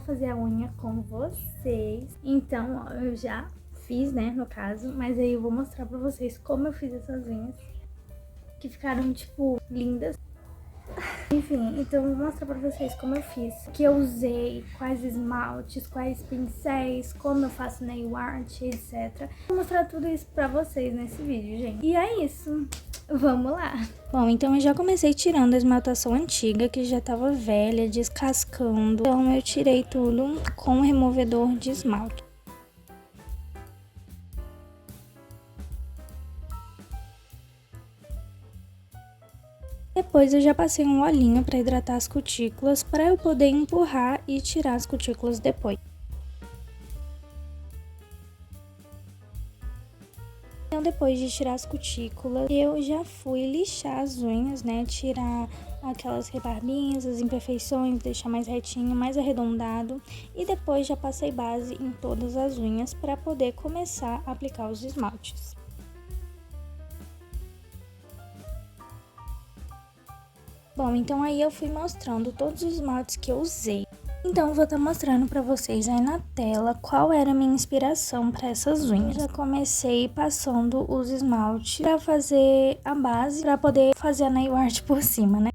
fazer a unha com vocês. Então, ó, eu já fiz, né, no caso, mas aí eu vou mostrar pra vocês como eu fiz essas unhas, que ficaram, tipo, lindas. Enfim, então eu vou mostrar pra vocês como eu fiz, o que eu usei, quais esmaltes, quais pincéis, como eu faço nail art, etc. Vou mostrar tudo isso pra vocês nesse vídeo, gente. E é isso. Vamos lá! Bom, então eu já comecei tirando a esmaltação antiga, que já tava velha, descascando. Então eu tirei tudo com o removedor de esmalte. Depois eu já passei um olhinho para hidratar as cutículas, para eu poder empurrar e tirar as cutículas depois. Então, depois de tirar as cutículas, eu já fui lixar as unhas, né? Tirar aquelas rebarbinhas, as imperfeições, deixar mais retinho, mais arredondado. E depois já passei base em todas as unhas para poder começar a aplicar os esmaltes. Bom, então aí eu fui mostrando todos os esmaltes que eu usei. Então, eu vou estar mostrando pra vocês aí na tela qual era a minha inspiração para essas unhas. Eu já comecei passando os esmaltes para fazer a base, para poder fazer a nail art por cima, né?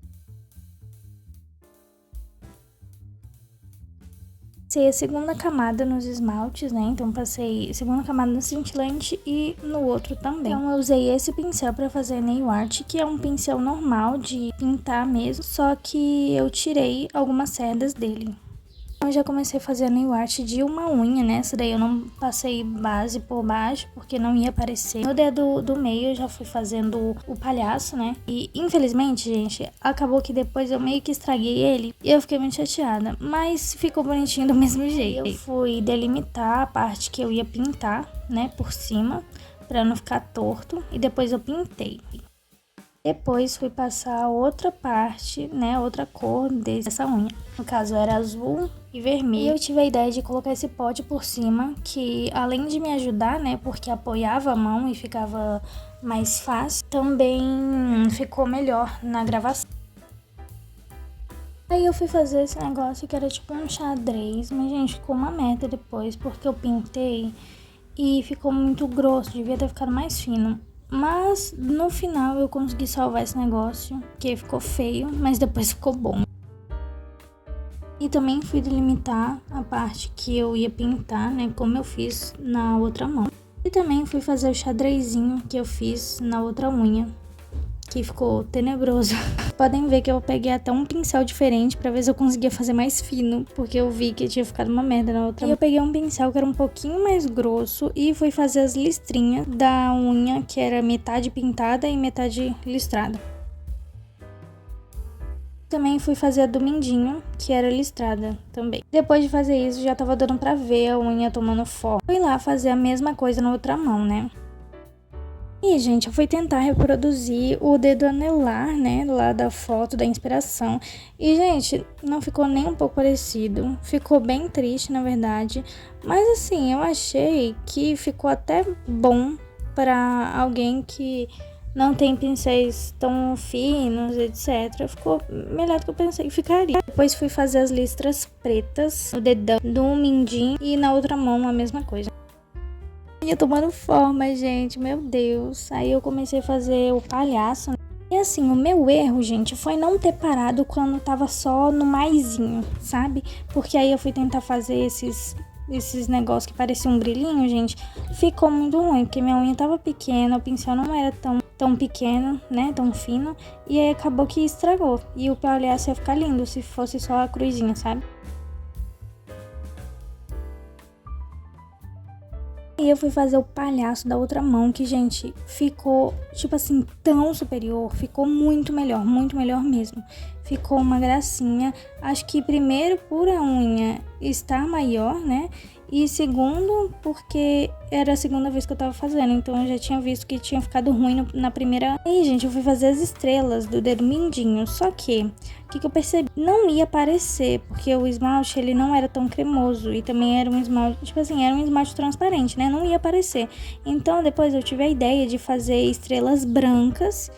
Passei a segunda camada nos esmaltes, né? Então, passei a segunda camada no cintilante e no outro também. Então, eu usei esse pincel para fazer a nail art, que é um pincel normal de pintar mesmo, só que eu tirei algumas cerdas dele. Eu já comecei a fazer a nail art de uma unha, né? Essa daí eu não passei base por baixo, porque não ia aparecer. No dedo do meio eu já fui fazendo o palhaço, né? E infelizmente, gente, acabou que depois eu meio que estraguei ele e eu fiquei muito chateada. Mas ficou bonitinho do mesmo jeito. Eu fui delimitar a parte que eu ia pintar, né? Por cima, pra não ficar torto. E depois eu pintei. Depois fui passar outra parte, né, outra cor dessa unha. No caso era azul e vermelho. E eu tive a ideia de colocar esse pote por cima, que além de me ajudar, né, porque apoiava a mão e ficava mais fácil, também ficou melhor na gravação. Aí eu fui fazer esse negócio que era tipo um xadrez, mas gente, ficou uma merda depois, porque eu pintei e ficou muito grosso, devia ter ficado mais fino. Mas no final eu consegui salvar esse negócio, que ficou feio, mas depois ficou bom. E também fui delimitar a parte que eu ia pintar, né, como eu fiz na outra mão. E também fui fazer o xadrezinho que eu fiz na outra unha, que ficou tenebroso. Podem ver que eu peguei até um pincel diferente pra ver se eu conseguia fazer mais fino, porque eu vi que tinha ficado uma merda na outra. E eu peguei um pincel que era um pouquinho mais grosso e fui fazer as listrinhas da unha, que era metade pintada e metade listrada. Também fui fazer a do mindinho, que era listrada também. Depois de fazer isso, já tava dando pra ver a unha tomando forma. Fui lá fazer a mesma coisa na outra mão, né? E, gente, eu fui tentar reproduzir o dedo anelar, né, lá da foto da inspiração. E, gente, não ficou nem um pouco parecido. Ficou bem triste, na verdade. Mas, assim, eu achei que ficou até bom para alguém que não tem pincéis tão finos, etc. Ficou melhor do que eu pensei que ficaria. Depois fui fazer as listras pretas no dedão do mindinho e na outra mão a mesma coisa. Ia tomando forma, gente, meu Deus. Aí eu comecei a fazer o palhaço. E assim, o meu erro, gente, foi não ter parado quando tava só no maisinho, sabe? Porque aí eu fui tentar fazer esses negócios que pareciam um brilhinho, gente. Ficou muito ruim, porque minha unha tava pequena, o pincel não era tão pequeno, né? Tão fino. E aí acabou que estragou. E o palhaço ia ficar lindo se fosse só a cruzinha, sabe? E eu fui fazer o palhaço da outra mão, que, gente, ficou, tipo assim, tão superior. Ficou muito melhor mesmo. Ficou uma gracinha. Acho que primeiro por a unha estar maior, né? E segundo, porque era a segunda vez que eu tava fazendo. Então eu já tinha visto que tinha ficado ruim na primeira. Aí, gente, eu fui fazer as estrelas do dedo mindinho. Só que, o que eu percebi? Não ia aparecer, porque o esmalte, ele não era tão cremoso. E também era um esmalte, tipo assim, era um esmalte transparente, né? Não ia aparecer. Então, depois eu tive a ideia de fazer estrelas brancas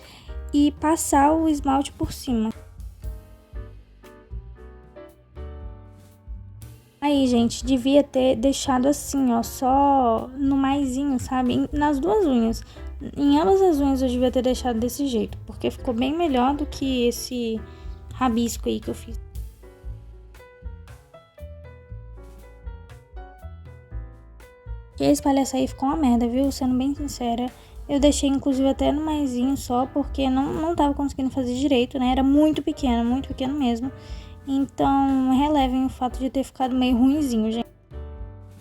e passar o esmalte por cima. Aí, gente, devia ter deixado assim, ó, só no maisinho, sabe? Nas duas unhas. Em ambas as unhas eu devia ter deixado desse jeito, porque ficou bem melhor do que esse rabisco aí que eu fiz. E esse palhaço aí ficou uma merda, viu? Sendo bem sincera. Eu deixei, inclusive, até no maisinho só, porque não tava conseguindo fazer direito, né? Era muito pequeno mesmo. Então, relevem o fato de ter ficado meio ruinzinho, gente.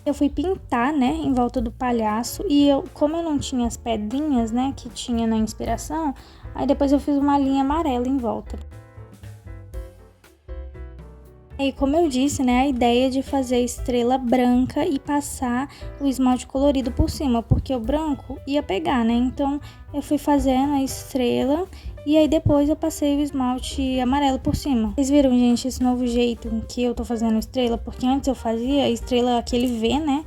Eu fui pintar, né, em volta do palhaço. E como eu não tinha as pedrinhas, né, que tinha na inspiração, aí depois eu fiz uma linha amarela em volta. E como eu disse, né, a ideia de fazer estrela branca e passar o esmalte colorido por cima, porque o branco ia pegar, né? Então eu fui fazendo a estrela e aí depois eu passei o esmalte amarelo por cima. Vocês viram, gente, esse novo jeito que eu tô fazendo estrela? Porque antes eu fazia a estrela aquele V, né?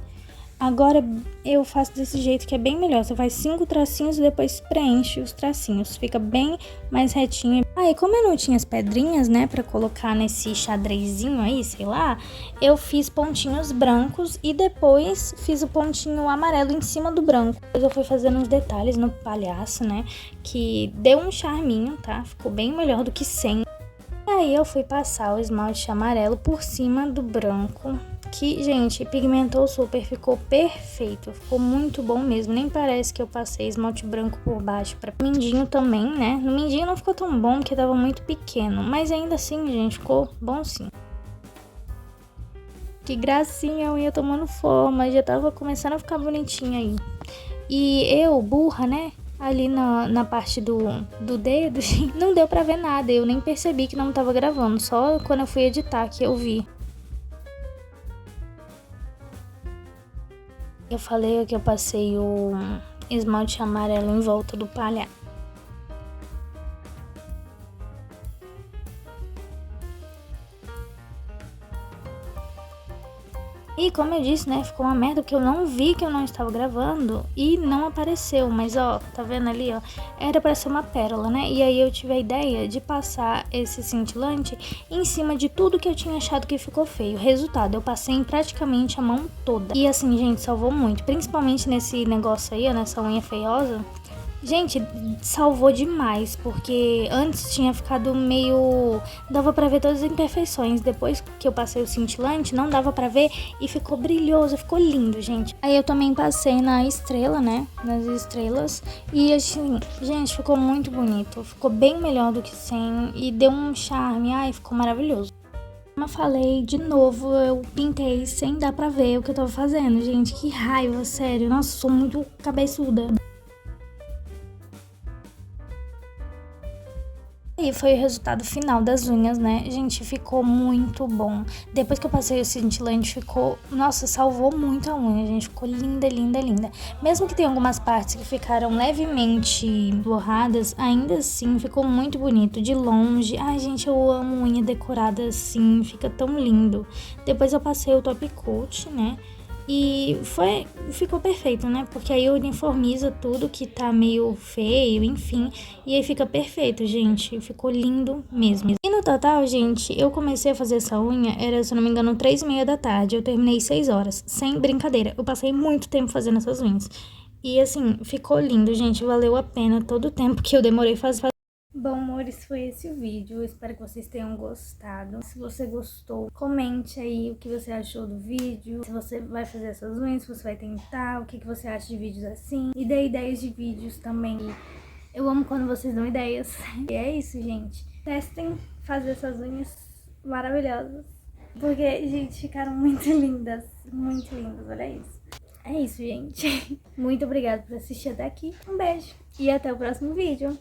Agora eu faço desse jeito que é bem melhor. Você faz 5 tracinhos e depois preenche os tracinhos. Fica bem mais retinho. Aí, como eu não tinha as pedrinhas, né, pra colocar nesse xadrezinho aí, sei lá, eu fiz pontinhos brancos e depois fiz o pontinho amarelo em cima do branco. Depois eu fui fazendo uns detalhes no palhaço, né, que deu um charminho, tá? Ficou bem melhor do que sem. E aí eu fui passar o esmalte amarelo por cima do branco. Que, gente, pigmentou super, ficou perfeito, ficou muito bom mesmo, nem parece que eu passei esmalte branco por baixo. Para mindinho também, né? No mindinho não ficou tão bom porque tava muito pequeno, mas ainda assim, gente, ficou bom sim. Que gracinha, a unha tomando forma, já tava começando a ficar bonitinha aí. E eu, burra, né? Ali na parte do dedo, não deu pra ver nada, eu nem percebi que não tava gravando, só quando eu fui editar que eu vi. Eu falei que eu passei o esmalte amarelo em volta do palhaço. E como eu disse, né, ficou uma merda porque eu não vi que eu não estava gravando e não apareceu, mas ó, tá vendo ali, ó, era pra ser uma pérola, né, e aí eu tive a ideia de passar esse cintilante em cima de tudo que eu tinha achado que ficou feio. Resultado, eu passei em praticamente a mão toda. E assim, gente, salvou muito, principalmente nesse negócio aí, ó, nessa unha feiosa. Gente, salvou demais, porque antes tinha ficado meio... Dava pra ver todas as imperfeições. Depois que eu passei o cintilante, não dava pra ver e ficou brilhoso, ficou lindo, gente. Aí eu também passei na estrela, né? Nas estrelas. E assim, gente, ficou muito bonito. Ficou bem melhor do que sem e deu um charme. Ai, ficou maravilhoso. Como eu falei, de novo, eu pintei sem dar pra ver o que eu tava fazendo. Gente, que raiva, sério. Nossa, sou muito cabeçuda. E foi o resultado final das unhas, né? Gente, ficou muito bom. Depois que eu passei o cintilante, ficou... Nossa, salvou muito a unha, gente. Ficou linda, linda, linda. Mesmo que tenha algumas partes que ficaram levemente borradas, ainda assim ficou muito bonito. De longe. Ai, gente, eu amo unha decorada assim. Fica tão lindo. Depois eu passei o top coat, né? E ficou perfeito, né? Porque aí uniformiza tudo que tá meio feio, enfim. E aí fica perfeito, gente. Ficou lindo mesmo. E no total, gente, eu comecei a fazer essa unha, era, se eu não me engano, 3h30 da tarde. Eu terminei 6 horas. Sem brincadeira. Eu passei muito tempo fazendo essas unhas. E assim, ficou lindo, gente. Valeu a pena todo o tempo que eu demorei fazer. Bom, amores, foi esse o vídeo. Eu espero que vocês tenham gostado. Se você gostou, comente aí o que você achou do vídeo. Se você vai fazer essas unhas, se você vai tentar, o que você acha de vídeos assim. E dê ideias de vídeos também. Eu amo quando vocês dão ideias. E é isso, gente. Testem fazer essas unhas maravilhosas. Porque, gente, ficaram muito lindas. Muito lindas, olha isso. É isso, gente. Muito obrigada por assistir até aqui. Um beijo. E até o próximo vídeo.